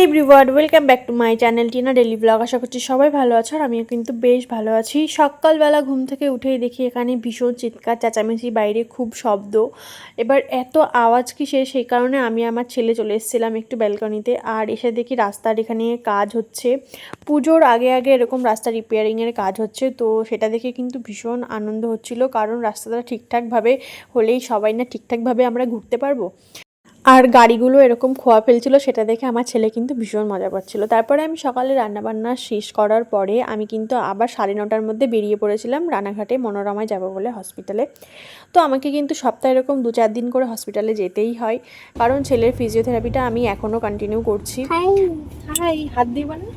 Everyone, welcome back to my channel Tina daily vlog. আশা করছি সবাই ভালো আছো, আর আমিও কিন্তু বেশ ভালো আছি। সকালবেলা ঘুম থেকে উঠেই দেখি এখানে ভীষণ চিৎকার চেঁচামেচি, বাইরে খুব শব্দ। এবার এত আওয়াজ কিসের, সেই কারণে আমি আমার ছেলে চলে এসেছিলাম একটু ব্যালকনিতে। আর এসে দেখি রাস্তার এখানে কাজ হচ্ছে, পুজোর আগে আগে এরকম রাস্তা রিপেয়ারিংয়ের কাজ হচ্ছে। তো সেটা দেখে কিন্তু ভীষণ আনন্দ হচ্ছিল, কারণ রাস্তাটা ঠিকঠাকভাবে হলেই সবাই না ঠিকঠাকভাবে আমরা ঘুরতে পারবো। আর গাড়িগুলো এরকম খোয়া ফেলছিল, সেটা দেখে আমার ছেলে কিন্তু ভীষণ মজা পাচ্ছিল। তারপরে আমি সকালে রান্নাবান্না শেষ করার পরে আমি কিন্তু আবার 9:30টার মধ্যে বেরিয়ে পড়েছিলাম রানাঘাটে মনোরমায় যাব বলে, হসপিটালে। তো আমাকে কিন্তু সপ্তাহে এরকম 2-4 দিন করে হসপিটালে যেতেই হয়, কারণ ছেলের ফিজিওথেরাপিটা আমি এখনও কন্টিনিউ করছি। হাই, হাত দিব না,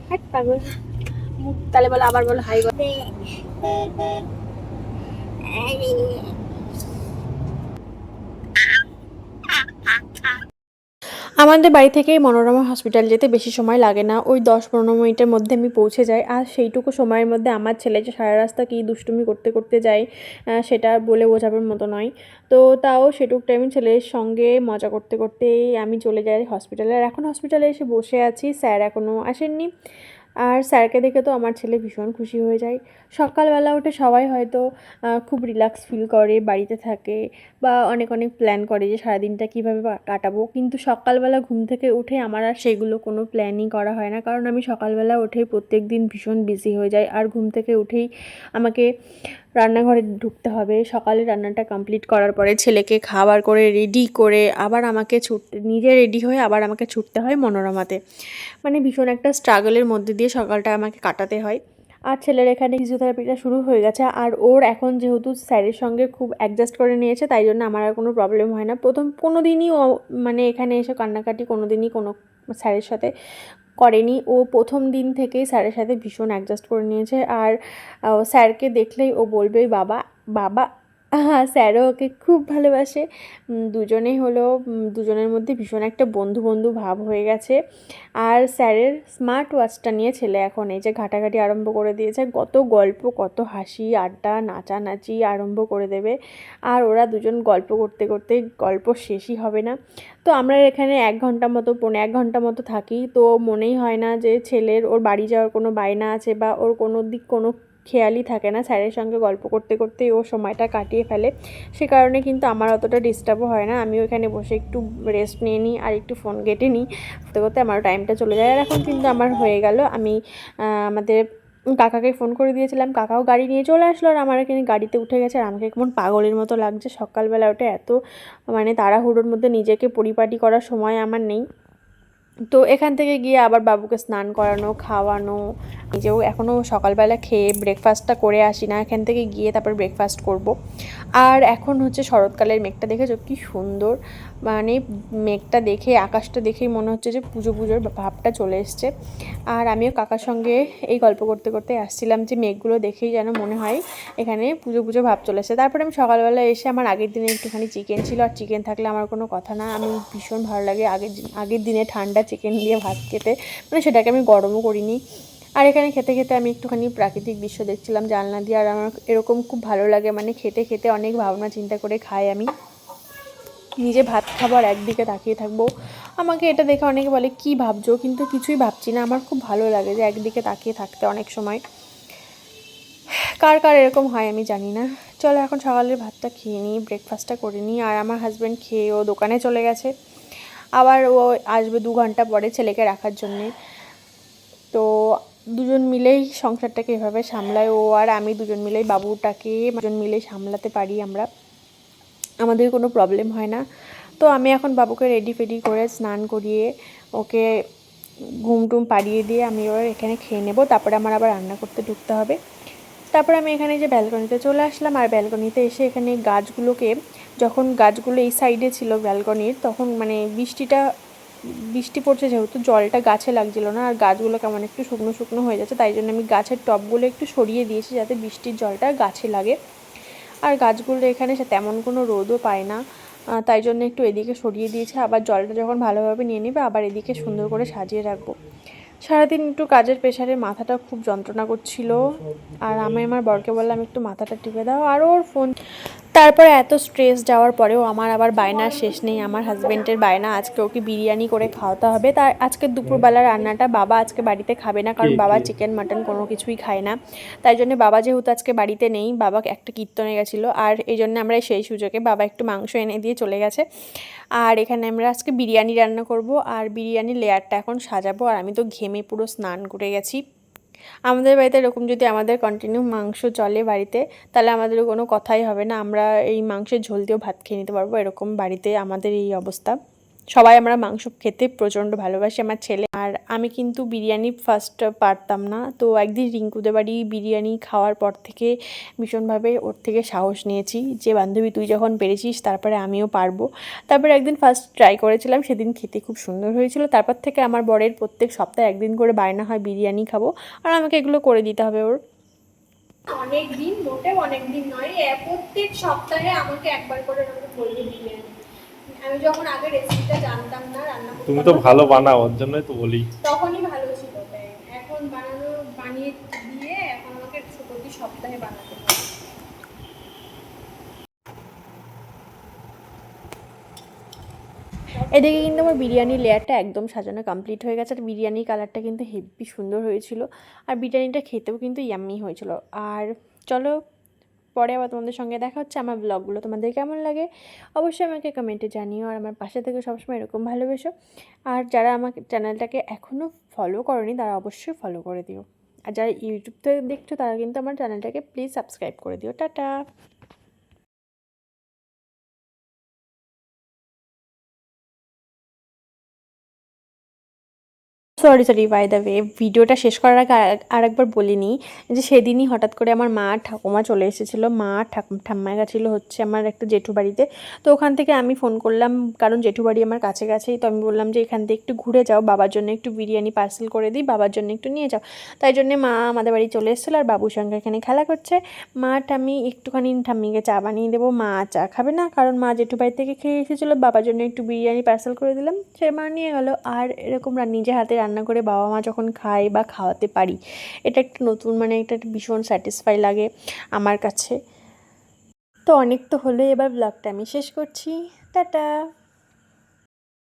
হাত পাগল। তাহলে বলো, আবার বলো হাই বলো। আমাদের বাড়ি থেকেই মনোরমা হসপিটাল যেতে বেশি সময় লাগে না, ওই 10-15 মিনিটের মধ্যে আমি পৌঁছে যাই। আর সেইটুকু সময়ের মধ্যে আমার ছেলে যে সারা রাস্তা কী দুষ্টুমি করতে করতে যায়, সেটা বলে বোঝাবার মতো নয়। তো তাও সেটুক টাইম ছেলের সঙ্গে মজা করতে করতেই আমি চলে যাই হসপিটালে। আর এখন হসপিটালে এসে বসে আছি, স্যার এখনও আসেননি। আর স্যারকে দেখে তো আমার ছেলে ভীষণ খুশি হয়ে যায়। সকালবেলা উঠে সবাই হয়তো খুব রিল্যাক্স ফিল করে, বাড়িতে থাকে বা অনেক অনেক প্ল্যান করে যে সারাদিনটা কীভাবে কাটাবো, কিন্তু সকালবেলা ঘুম থেকে উঠে আমার আর সেগুলো কোনো প্ল্যানই করা হয় না, কারণ আমি সকালবেলা উঠেই প্রত্যেক দিন ভীষণ বিজি হয়ে যাই। আর ঘুম থেকে উঠেই আমাকে রান্নাঘরে ঢুকতে হবে, সকালে রান্নাটা কমপ্লিট করার পরে ছেলেকে খাবার করে রেডি করে আবার আমাকে নিজে রেডি হয়ে আবার আমাকে ছুটতে হয় মনোরমাতে। মানে ভীষণ একটা স্ট্রাগলের মধ্যে দিয়ে সকালটা আমাকে কাটাতে হয়। আর ছেলের এখানে ফিজিওথেরাপিটা শুরু হয়ে গেছে, আর ওর এখন যেহেতু স্যারের সঙ্গে খুব অ্যাডজাস্ট করে নিয়েছে, তাই জন্য আমার আর কোনো প্রবলেম হয় না। প্রথম কোনো দিনই ও মানে এখানে এসে কান্নাকাটি কোনো দিনই কোনো স্যারের সাথে করেনি। ও প্রথম দিন থেকেই স্যারের সাথে ভীষণ অ্যাডজাস্ট করে নিয়েছে। আর স্যারকে দেখলেই ও বলবেই বাবা বাবা। হ্যাঁ, স্যারও ওকে খুব ভালোবাসে। দুজনেই হলো দুজনের মধ্যে ভীষণ একটা বন্ধু বন্ধু ভাব হয়ে গেছে। আর স্যারের স্মার্ট ওয়াচটা নিয়ে ছেলে এখন এই যে ঘাটাঘাটি আরম্ভ করে দিয়েছে, কত গল্প, কত হাসি আড্ডা, নাচানাচি আরম্ভ করে দেবে। আর ওরা দুজন গল্প করতে করতে গল্প শেষই হবে না। তো আমরা এখানে 1 ঘন্টা মতো থাকি। তো মনেই হয় না যে ছেলের ওর বাড়ি যাওয়ার কোনো বায়না আছে, বা ওর কোনো খেয়ালই থাকে না, স্যারের সঙ্গে গল্প করতে করতেই ও সময়টা কাটিয়ে ফেলে। সে কারণে কিন্তু আমার অতটা ডিস্টার্বও হয় না, আমিও এখানে বসে একটু রেস্ট নিয়ে নিই আর একটু ফোন ঘেঁটে নিই, করতে করতে আমার টাইমটা চলে যায়। আর এখন কিন্তু আমার হয়ে গেল, আমি আমাদের কাকাকে ফোন করে দিয়েছিলাম, কাকাও গাড়ি নিয়ে চলে আসলো, আর আমার এখানে গাড়িতে উঠে গেছে। আর আমাকে কেমন পাগলের মতো লাগছে, সকালবেলা উঠে এত মানে তাড়াহুড়োর মধ্যে নিজেকে পরিপাটি করার সময় আমার নেই। তো এখান থেকে গিয়ে আবার বাবুকে স্নান করানো, খাওয়ানো, নিজেও এখনও সকালবেলা খেয়ে ব্রেকফাস্টটা করে আসি না, এখান থেকে গিয়ে তারপর ব্রেকফাস্ট করব। আর এখন হচ্ছে শরৎকালের মেঘটা দেখেছো কি সুন্দর, মানে মেঘটা দেখে আকাশটা দেখেই মনে হচ্ছে যে পুজো পুজোর ভাবটা চলে এসছে। আর আমিও কাকার সঙ্গে এই গল্প করতে করতে আসছিলাম যে মেঘগুলো দেখেই যেন মনে হয় এখানে পুজো পুজো ভাব চলে এসছে। তারপরে আমি সকালবেলা এসে আমার আগের দিনে একটুখানি চিকেন ছিল, আর চিকেন থাকলে আমার কোনো কথা না, আমি ভীষণ ভালো লাগে আগের দিনে ঠান্ডা চিকেন দিয়ে ভাত খেতে, মানে সেটাকে আমি গরমও করিনি। আর এখানে খেতে খেতে আমি একটুখানি প্রাকৃতিক দৃশ্য দেখছিলাম জানলা দিয়ে, আর আমার এরকম খুব ভালো লাগে, মানে খেতে খেতে অনেক ভাবনা চিন্তা করে খাই আমি। নিজে ভাত খাবার একদিকে তাকিয়ে থাকবো, আমাকে এটা দেখে অনেকে বলে কি ভাবছো, কিন্তু কিছুই ভাবছি না, আমার খুব ভালো লাগে যে একদিকে তাকিয়ে থাকতে অনেক সময়। কার কার এরকম হয় আমি জানি না। চলো এখন সকালের ভাতটা খেয়ে নিই, ব্রেকফাস্টটা করে নিই। আর আমার হাজব্যান্ড খেয়ে ও দোকানে চলে গেছে, আবার ও আসবে 2 ঘন্টা পরে ছেলেকে রাখার জন্যে। তো দুজন মিলেই সংসারটাকে এভাবে সামলায়, ও আর আমি দুজন মিলেই বাবুটাকে দুজন মিলেই সামলাতে পারি আমরা, আমাদের কোনো প্রবলেম হয় না। তো আমি এখন বাবুকে রেডি ফেডি করে স্নান করিয়ে ওকে ঘুম টুম পাড়িয়ে দিয়ে আমি এবার এখানে খেয়ে নেবো, তারপরে আমার আবার রান্না করতে ঢুকতে হবে। তারপরে আমি এখানে যে ব্যালকনিতে চলে আসলাম, আর ব্যালকনিতে এসে এখানে গাছগুলোকে, যখন গাছগুলো এই সাইডে ছিল ব্যালকনির, তখন মানে বৃষ্টি পড়ছে যেহেতু জলটা গাছে লাগছিল না, আর গাছগুলো কেমন একটু শুকনো শুকনো হয়ে যাচ্ছে, তাই জন্য আমি গাছের টবগুলো একটু সরিয়ে দিয়েছি যাতে বৃষ্টির জলটা গাছে লাগে। আর গাছগুলো এখানে সে তেমন কোনো রোদও পায় না, তাই জন্য একটু এদিকে সরিয়ে দিয়েছে। আবার জলটা যখন ভালোভাবে নিয়ে নেবে আবার এদিকে সুন্দর করে সাজিয়ে রাখবো। সারাদিন একটু কাজের প্রেশারে মাথাটা খুব যন্ত্রণা করছিল, আর আমি আমার বরকে বললাম একটু মাথাটা টিপে দাও, আর ওর ফোন তারপরে এত স্ট্রেস যাওয়ার পরেও আমার আবার বায়নার শেষ নেই। আমার হাজব্যান্ডের বায়না, আজকে ওকে বিরিয়ানি করে খাওয়াতে হবে। তার আজকে দুপুরবেলা রান্নাটা বাবা আজকে বাড়িতে খাবে না, কারণ বাবা চিকেন মাটন কোনো কিছুই খায় না। তাই জন্য বাবা যেহেতু আজকে বাড়িতে নেই, বাবা একটা কীর্তনে গেছিলো, আর এই জন্য আমরা সেই সুযোগে বাবা একটু মাংস এনে দিয়ে চলে গেছে। আর এখানে আমরা আজকে বিরিয়ানি রান্না করব, আর বিরিয়ানির লেয়ারটা এখন সাজাবো। আর আমি তো ঘেমে পুরো স্নান করে গেছি। আমাদের বাড়িতে এরকম যদি আমাদের কন্টিনিউ মাংস চলে বাড়িতে, তাহলে আমাদের কোনো কথাই হবে না, আমরা এই মাংসের ঝোল দিয়েও ভাত খেয়ে নিতে পারবো। এরকম বাড়িতে আমাদের এই অবস্থা। সবাই আমরা মাংস খেতে প্রচণ্ড ভালোবাসি, আমার ছেলে আর আমি। কিন্তু বিরিয়ানি ফার্স্ট পারতাম না, তো একদিন রিঙ্কুদের বাড়ি বিরিয়ানি খাওয়ার পর থেকে ভীষণভাবে ওর থেকে সাহস নিয়েছি যে বান্ধবী তুই যখন পেরেছিস তারপরে আমিও পারবো। তারপরে একদিন ফার্স্ট ট্রাই করেছিলাম, সেদিন খেতে খুব সুন্দর হয়েছিল। তারপর থেকে আমার বরের প্রত্যেক সপ্তাহে একদিন করে বায়না হয় বিরিয়ানি খাবো, আর আমাকে এগুলো করে দিতে হবে ওর। অনেক দিন, মোটেও অনেক দিন নয়, প্রত্যেক সপ্তাহে আমাকে একবার করে আমাকে বলবে বিরিয়ানি। আমি যখন আগে রেসিপিটা জানতাম না, রান্না করতে তুমি তো ভালো বানাও, ওর জন্যই তো বলি। তখনই ভালো ছিল। এখন বানিয়ে দিয়ে এখন আমাকে প্রতি সপ্তাহে বানাতে হবে। এদিকে কিন্তু আমার বিরিয়ানির লেয়ারটা একদম সাজানো কমপ্লিট হয়ে গেছে, আর বিরিয়ানির কালারটা কিন্তু হেভি সুন্দর হয়েছিল, আর বিরিয়ানিটা খেতেও কিন্তু ইয়াম্মি হয়েছিল। আর চলো, পরে আবার তোমাদের সঙ্গে দেখা হচ্ছে। আমার ব্লগগুলো তোমাদের কেমন লাগে অবশ্যই আমাকে কমেন্টে জানিও, আর আমার পাশে থেকে সবসময় এরকম ভালোবেসো। আর যারা আমার চ্যানেলটাকে এখনও ফলো করনি তারা অবশ্যই ফলো করে দিও, আর যারা ইউটিউব থেকে দেখছো তারা কিন্তু আমার চ্যানেলটাকে প্লিজ সাবস্ক্রাইব করে দিও। টাটা। Sorry sorry, by the way, ভিডিওটা শেষ করার আগে আরেকবার বলিনি যে সেদিনই হঠাৎ করে আমার মা ঠাকুমা চলে এসেছিলো। মা ঠাম্মা গেছিলো হচ্ছে আমার একটা জেঠু বাড়িতে। তো ওখান থেকে আমি ফোন করলাম, কারণ জেঠু বাড়ি আমার কাছে কাছেই। তো আমি বললাম যে এখান থেকে একটু ঘুরে যাও, বাবার জন্য একটু বিরিয়ানি পার্সেল করে দিই, বাবার জন্য একটু নিয়ে যাও। তাই জন্যে মা আমাদের বাড়ি চলে এসেছিলো, আর বাবুর সঙ্গে এখানে খেলা করছে। মা ঠাম্মি একটুখানি ঠাম্মিকে চা বানিয়ে দেবো, মা চা খাবে না, কারণ মা জেঠু বাড়ি থেকে খেয়ে এসেছিলো। বাবার জন্য একটু বিরিয়ানি পার্সেল করে দিলাম, সে মা নিয়ে গেলো। আর এরকম নিজে হাতে রান্না করে বাবা মা যখন খায় বা খাওয়াতে পারি, এটা একটা নতুন একটা ভীষণ স্যাটিসফাই লাগে আমার কাছে। তো অনেক তো হলো, এবার ব্লগটা আমি শেষ করছি। টাটা।